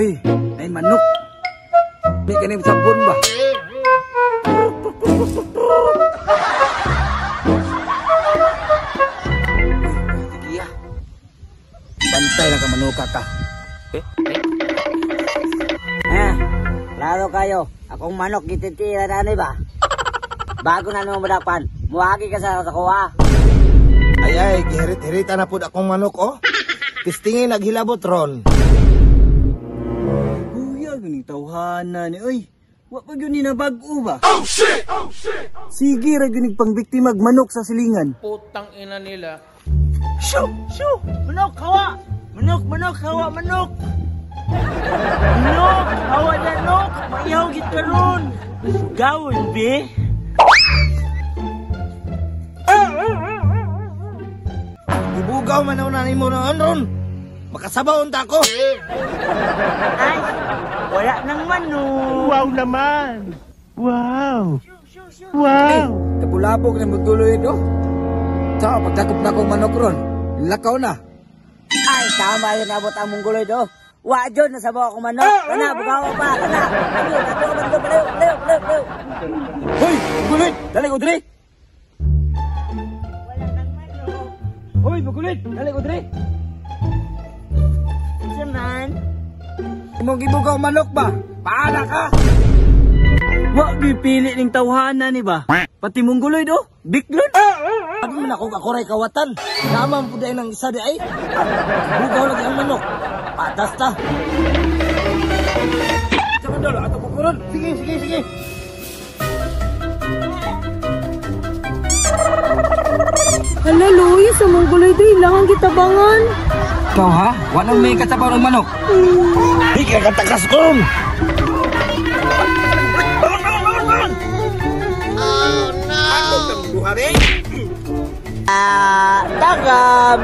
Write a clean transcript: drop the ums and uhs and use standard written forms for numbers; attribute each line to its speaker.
Speaker 1: Uy, ay manok. Di ka nang sabon ba? Sige ya. Bantay lang ka manuka ka.
Speaker 2: Laro kayo. Akong manok gititira na ano ba? Bago na naman madapan, muhagi ka sa kuha.
Speaker 3: Ay, gihirit-hirita na po akong manok, oh. Tistingin naghilabot ron.
Speaker 1: Kuya, ganing tawhana ni. Uy, wa pa yun na bago ba? Oh shit! Oh shit! Sige, ra ganing pangbiktimag manok sa silingan.
Speaker 4: Putang ina nila.
Speaker 1: Shoo! Shoo! Manok, hawa! Manok, manok, hawa, manok! Manok! Hawa na, nok! Maihaw git ka ron! Gawin, be!
Speaker 3: Ibugaw man na ni mo na ron. Makasabaon ta ko.
Speaker 1: Ay! Wala nang manok!
Speaker 5: Wow naman! Wow! Wow!
Speaker 1: Kapulabog na magtuloy ito. Sa pagkakop na kong manok ron, lakaw na.
Speaker 2: Ay, tama yun abot ang mungguloy do. Wa dyan, nasabaw akong manok. Kana, bugawa pa, kana. Nato ka dito, palayo.
Speaker 1: Hoy! Magulit! Dali ko, Dre!
Speaker 2: Wala nang manok.
Speaker 1: Hoy! Magulit! Dali ko, Dre!
Speaker 2: Saman?
Speaker 1: Imong gibugaw manok ba? Paala ka! Wa gipili ning tawhana ni ba? Pati mong guloy do, biglon.
Speaker 3: Abi man ako kakuray kawatan. Naman po dahil ng isa di ay. Bugaw lagi ang manok. Patas ta.
Speaker 1: Sama dolo ato kukuron.
Speaker 3: Sige.
Speaker 6: Hala, Luis, sa mong guloy do, ilangan kitabangan.
Speaker 1: Ikaw ha? Wa nang may kasabaw ng manok.
Speaker 3: Di ka katakas ko ron.
Speaker 2: Tagam!